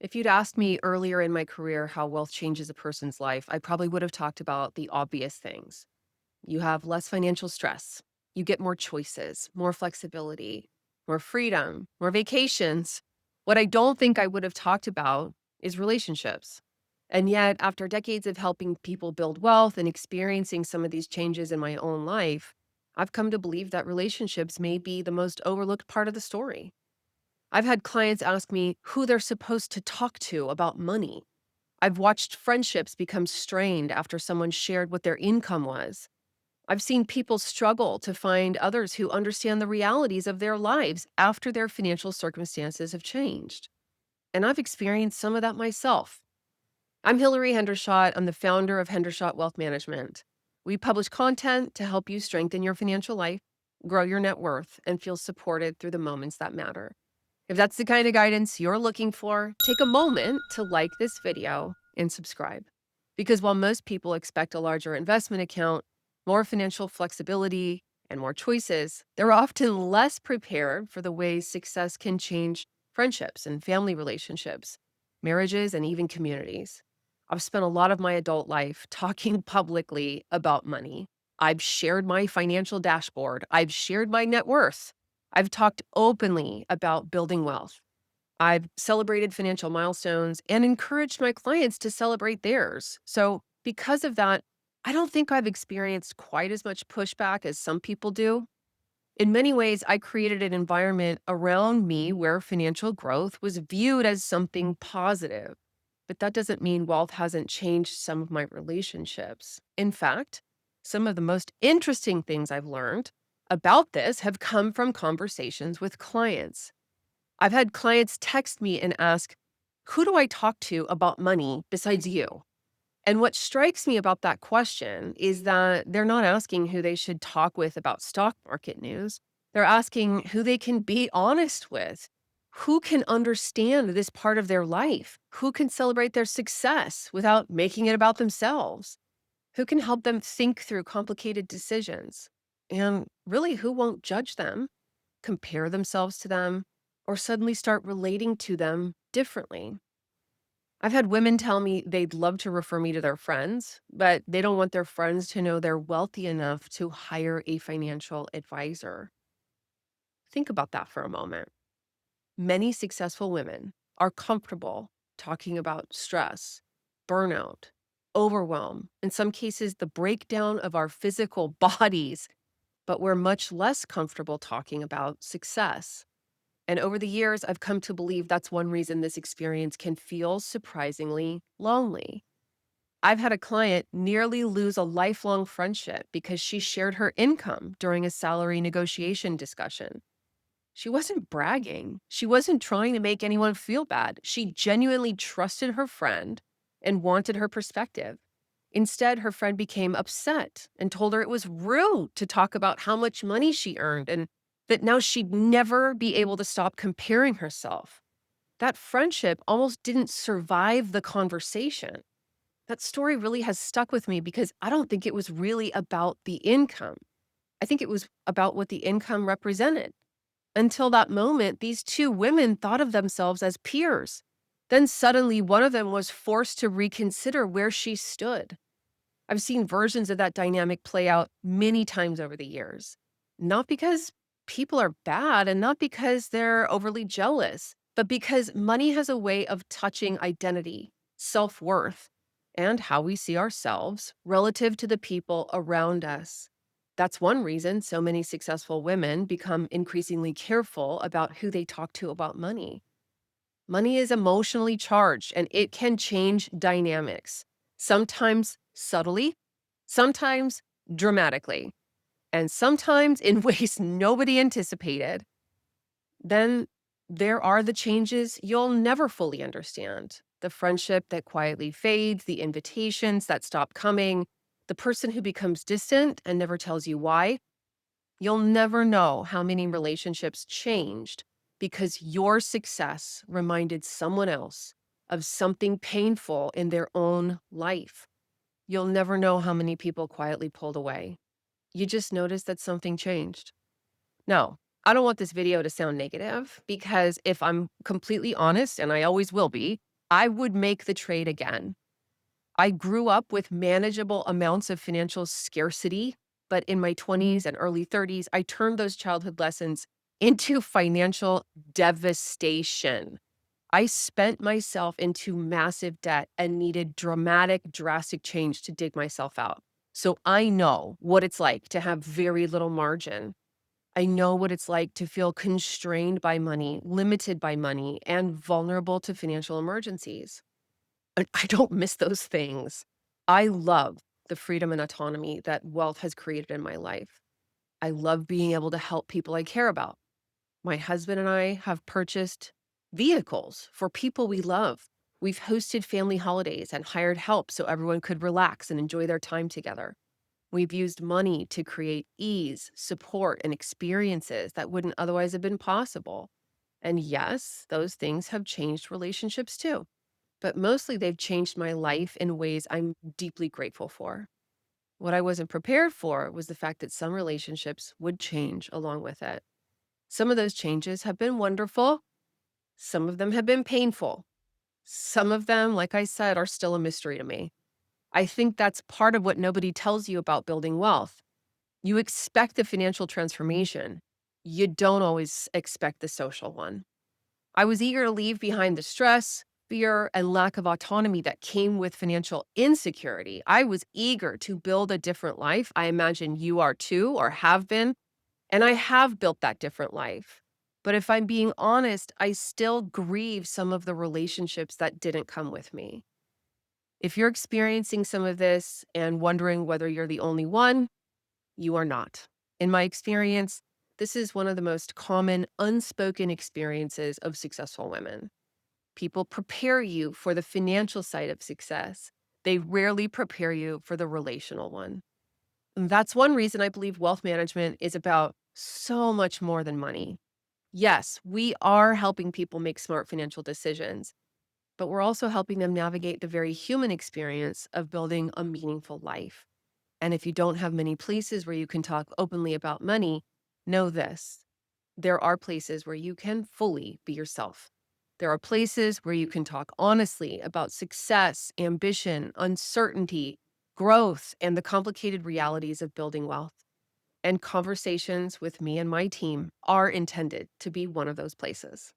If you'd asked me earlier in my career how wealth changes a person's life, I probably would have talked about the obvious things. You have less financial stress. You get more choices, more flexibility, more freedom, more vacations. What I don't think I would have talked about is relationships. And yet, after decades of helping people build wealth and experiencing some of these changes in my own life, I've come to believe that relationships may be the most overlooked part of the story. I've had clients ask me who they're supposed to talk to about money. I've watched friendships become strained after someone shared what their income was. I've seen people struggle to find others who understand the realities of their lives after their financial circumstances have changed. And I've experienced some of that myself. I'm Hilary Hendershott. I'm the founder of Hendershott Wealth Management. We publish content to help you strengthen your financial life, grow your net worth, and feel supported through the moments that matter. If that's the kind of guidance you're looking for, take a moment to like this video and subscribe. Because while most people expect a larger investment account, more financial flexibility, and more choices, they're often less prepared for the ways success can change friendships and family relationships, marriages, and even communities. I've spent a lot of my adult life talking publicly about money. I've shared my financial dashboard. I've shared my net worth. I've talked openly about building wealth. I've celebrated financial milestones and encouraged my clients to celebrate theirs. So, because of that, I don't think I've experienced quite as much pushback as some people do. In many ways, I created an environment around me where financial growth was viewed as something positive. But that doesn't mean wealth hasn't changed some of my relationships. In fact, some of the most interesting things I've learned about this have come from conversations with clients. I've had clients text me and ask, who do I talk to about money besides you? And what strikes me about that question is that they're not asking who they should talk with about stock market news. They're asking who they can be honest with, who can understand this part of their life, who can celebrate their success without making it about themselves, who can help them think through complicated decisions, and really who won't judge them, compare themselves to them, or suddenly start relating to them differently. I've had women tell me they'd love to refer me to their friends, but they don't want their friends to know they're wealthy enough to hire a financial advisor. Think about that for a moment. Many successful women are comfortable talking about stress, burnout, overwhelm, in some cases, the breakdown of our physical bodies, but we're much less comfortable talking about success. And over the years, I've come to believe that's one reason this experience can feel surprisingly lonely. I've had a client nearly lose a lifelong friendship because she shared her income during a salary negotiation discussion. She wasn't bragging. She wasn't trying to make anyone feel bad. She genuinely trusted her friend and wanted her perspective. Instead, her friend became upset and told her it was rude to talk about how much money she earned and that now she'd never be able to stop comparing herself. That friendship almost didn't survive the conversation. That story really has stuck with me because I don't think it was really about the income. I think it was about what the income represented. Until that moment, these two women thought of themselves as peers. Then suddenly, one of them was forced to reconsider where she stood. I've seen versions of that dynamic play out many times over the years. Not because people are bad and not because they're overly jealous, but because money has a way of touching identity, self worth, and how we see ourselves relative to the people around us. That's one reason so many successful women become increasingly careful about who they talk to about money. Money is emotionally charged and it can change dynamics, sometimes subtly, sometimes dramatically, and sometimes in ways nobody anticipated. Then there are the changes you'll never fully understand. The friendship that quietly fades, the invitations that stop coming, the person who becomes distant and never tells you why. You'll never know how many relationships changed because your success reminded someone else of something painful in their own life. You'll never know how many people quietly pulled away. You just noticed that something changed. No, I don't want this video to sound negative because if I'm completely honest, and I always will be, I would make the trade again. I grew up with manageable amounts of financial scarcity, but in my 20s and early 30s, I turned those childhood lessons into financial devastation. I spent myself into massive debt and needed drastic change to dig myself out. So I know what it's like to have very little margin. I know what it's like to feel constrained by money, limited by money, and vulnerable to financial emergencies. And I don't miss those things. I love the freedom and autonomy that wealth has created in my life. I love being able to help people I care about. My husband and I have purchased vehicles for people we love. We've hosted family holidays and hired help so everyone could relax and enjoy their time together. We've used money to create ease, support, and experiences that wouldn't otherwise have been possible. And yes, those things have changed relationships too. But mostly they've changed my life in ways I'm deeply grateful for. What I wasn't prepared for was the fact that some relationships would change along with it. Some of those changes have been wonderful. Some of them have been painful. Some of them, like I said, are still a mystery to me. I think that's part of what nobody tells you about building wealth. You expect the financial transformation. You don't always expect the social one. I was eager to leave behind the stress, fear, and lack of autonomy that came with financial insecurity. I was eager to build a different life. I imagine you are too, or have been. And I have built that different life. But if I'm being honest, I still grieve some of the relationships that didn't come with me. If you're experiencing some of this and wondering whether you're the only one, you are not. In my experience, this is one of the most common unspoken experiences of successful women. People prepare you for the financial side of success. They rarely prepare you for the relational one. And that's one reason I believe wealth management is about so much more than money. Yes, we are helping people make smart financial decisions, but we're also helping them navigate the very human experience of building a meaningful life. And if you don't have many places where you can talk openly about money, know this: there are places where you can fully be yourself. There are places where you can talk honestly about success, ambition, uncertainty, growth, and the complicated realities of building wealth. And conversations with me and my team are intended to be one of those places.